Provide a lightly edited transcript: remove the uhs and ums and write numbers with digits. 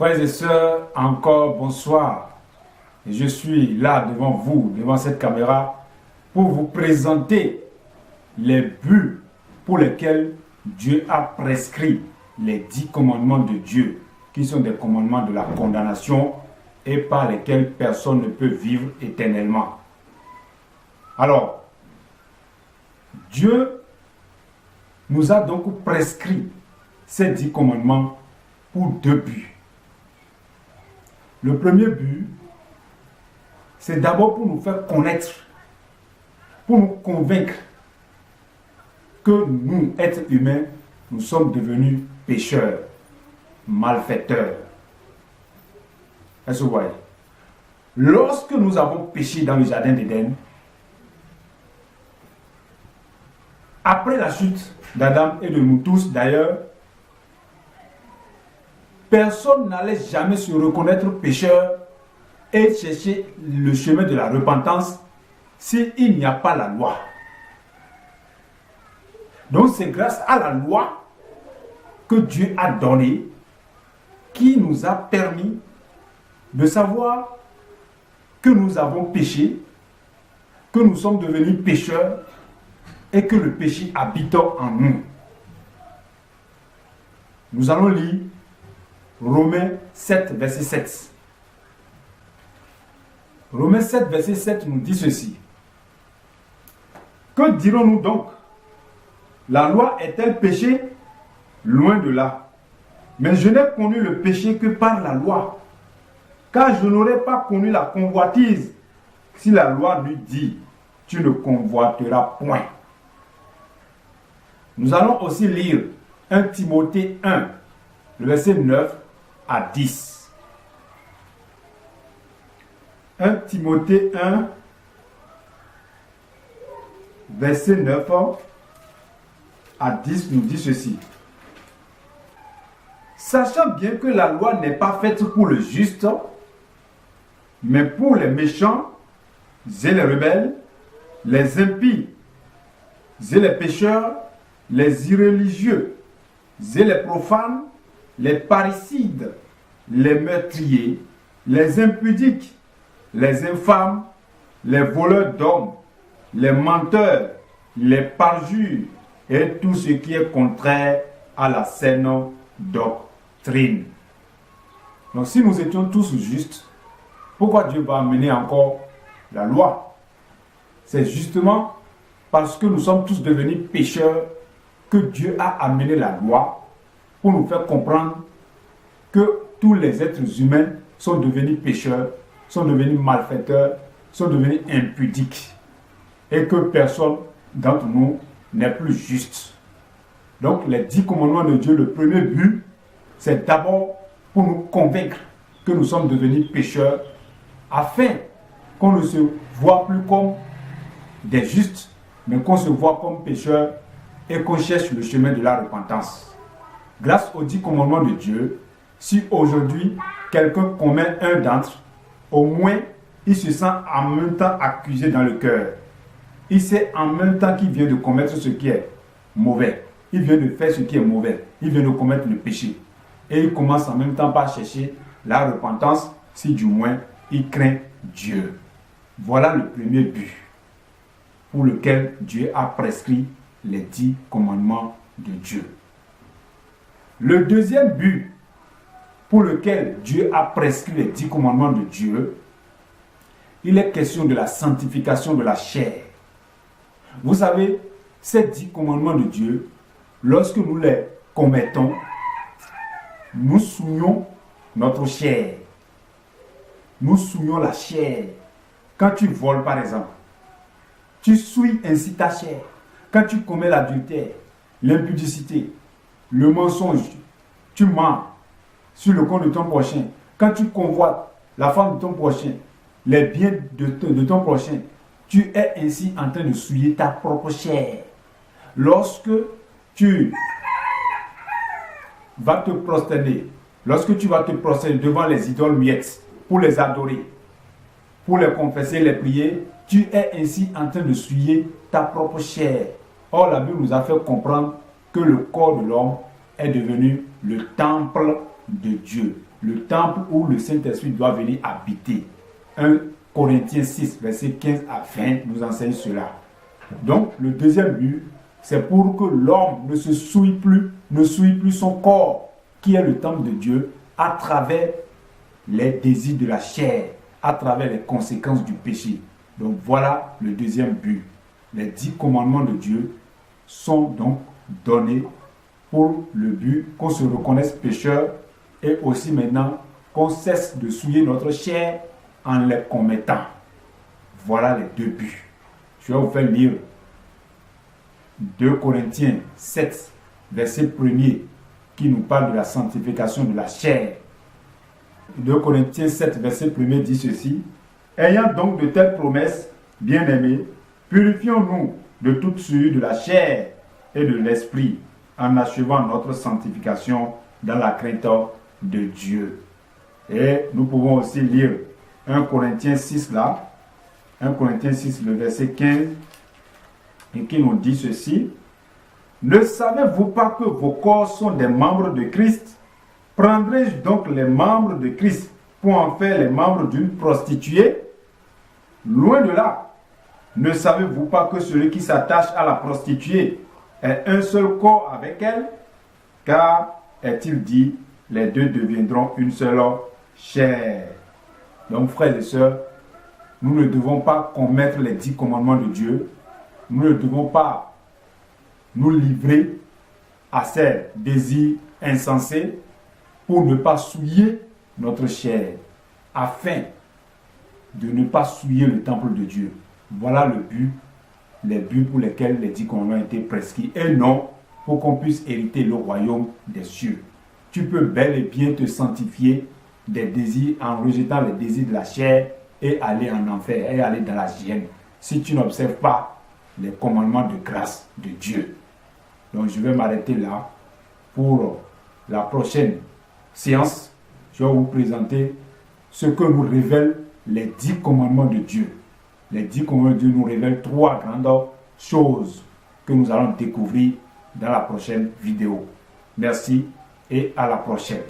Frères et sœurs, encore bonsoir. Et je suis là devant vous, devant cette caméra, pour vous présenter les buts pour lesquels Dieu a prescrit les 10 commandements de Dieu, qui sont des commandements de la condamnation et par lesquels personne ne peut vivre éternellement. Alors, Dieu nous a donc prescrit ces 10 commandements pour 2 buts. Le premier but, c'est d'abord pour nous faire connaître, pour nous convaincre que nous, êtres humains, nous sommes devenus pécheurs, malfaiteurs. Est-ce que vous voyez? Lorsque nous avons péché dans le jardin d'Éden, après la chute d'Adam et de nous tous d'ailleurs, personne n'allait jamais se reconnaître pécheur et chercher le chemin de la repentance s'il n'y a pas la loi. Donc c'est grâce à la loi que Dieu a donnée qui nous a permis de savoir que nous avons péché, que nous sommes devenus pécheurs et que le péché habite en nous. Nous allons lire Romains 7, verset 7. Romains 7, verset 7 nous dit ceci. Que dirons-nous donc? La loi est-elle péché? Loin de là. Mais je n'ai connu le péché que par la loi. Car je n'aurais pas connu la convoitise si la loi lui dit, tu ne convoiteras point. Nous allons aussi lire 1 Timothée 1, le verset 9 à 10. 1 Timothée 1, verset 9 à 10 nous dit ceci. Sachant bien que la loi n'est pas faite pour le juste, mais pour les méchants et les rebelles, les impies et les pécheurs, les irréligieux et les profanes, les parricides, les meurtriers, les impudiques, les infâmes, les voleurs d'hommes, les menteurs, les parjures et tout ce qui est contraire à la saine doctrine. Donc si nous étions tous justes, pourquoi Dieu va amener encore la loi? C'est justement parce que nous sommes tous devenus pécheurs que Dieu a amené la loi pour nous faire comprendre que tous les êtres humains sont devenus pécheurs, sont devenus malfaiteurs, sont devenus impudiques et que personne d'entre nous n'est plus juste. Donc les 10 commandements de Dieu, le premier but, c'est d'abord pour nous convaincre que nous sommes devenus pécheurs afin qu'on ne se voit plus comme des justes, mais qu'on se voit comme pécheurs et qu'on cherche le chemin de la repentance. Grâce aux 10 commandements de Dieu, si aujourd'hui quelqu'un commet un d'entre, au moins il se sent en même temps accusé dans le cœur. Il sait en même temps qu'il vient de commettre ce qui est mauvais. Il vient de faire ce qui est mauvais. Il vient de commettre le péché. Et il commence en même temps par chercher la repentance, si du moins il craint Dieu. Voilà le premier but pour lequel Dieu a prescrit les 10 commandements de Dieu. Le deuxième but pour lequel Dieu a prescrit les 10 commandements de Dieu, il est question de la sanctification de la chair. Vous savez, ces 10 commandements de Dieu, lorsque nous les commettons, nous souillons notre chair. Nous souillons la chair. Quand tu voles, par exemple, tu souilles ainsi ta chair. Quand tu commets l'adultère, l'impudicité, le mensonge, tu mens sur le compte de ton prochain. Quand tu convoites la femme de ton prochain, les biens de ton prochain, tu es ainsi en train de souiller ta propre chair. Lorsque tu vas te prosterner, devant les idoles muettes pour les adorer, pour les confesser, les prier, tu es ainsi en train de souiller ta propre chair. Or, la Bible nous a fait comprendre que le corps de l'homme est devenu le temple de Dieu. Le temple où le Saint-Esprit doit venir habiter. 1 Corinthiens 6, verset 15 à 20 nous enseigne cela. Donc, le deuxième but, c'est pour que l'homme ne se souille plus son corps, qui est le temple de Dieu, à travers les désirs de la chair, à travers les conséquences du péché. Donc, voilà le deuxième but. Les 10 commandements de Dieu sont donc donnés pour le but qu'on se reconnaisse pécheur et aussi maintenant qu'on cesse de souiller notre chair en les commettant. Voilà les deux buts. Je vais vous faire lire 2 Corinthiens 7, verset 1er, qui nous parle de la sanctification de la chair. 2 Corinthiens 7, verset 1er dit ceci. Ayant donc de telles promesses, bien-aimés, purifions-nous de toute souillure de la chair et de l'esprit, en achevant notre sanctification dans la crainte de Dieu. Et nous pouvons aussi lire 1 Corinthiens 6 là, 1 Corinthiens 6, le verset 15, et qui nous dit ceci. Ne savez-vous pas que vos corps sont des membres de Christ? Prendrai-je donc les membres de Christ pour en faire les membres d'une prostituée? Loin de là. Ne savez-vous pas que celui qui s'attache à la prostituée est un seul corps avec elle? Car, est-il dit, les deux deviendront une seule chair. Donc, frères et sœurs, nous ne devons pas commettre les 10 commandements de Dieu. Nous ne devons pas nous livrer à ces désirs insensés pour ne pas souiller notre chair, afin de ne pas souiller le temple de Dieu. Voilà le but, les buts pour lesquels les 10 commandements ont été prescrits, et non pour qu'on puisse hériter le royaume des cieux. Tu peux bel et bien te sanctifier des désirs en rejetant les désirs de la chair et aller en enfer, et aller dans la géhenne, si tu n'observes pas les commandements de grâce de Dieu. Donc je vais m'arrêter là pour la prochaine séance. Je vais vous présenter ce que nous révèlent les 10 commandements de Dieu. Les 10 commandements de Dieu nous révèlent 3 grandes choses que nous allons découvrir dans la prochaine vidéo. Merci et à la prochaine.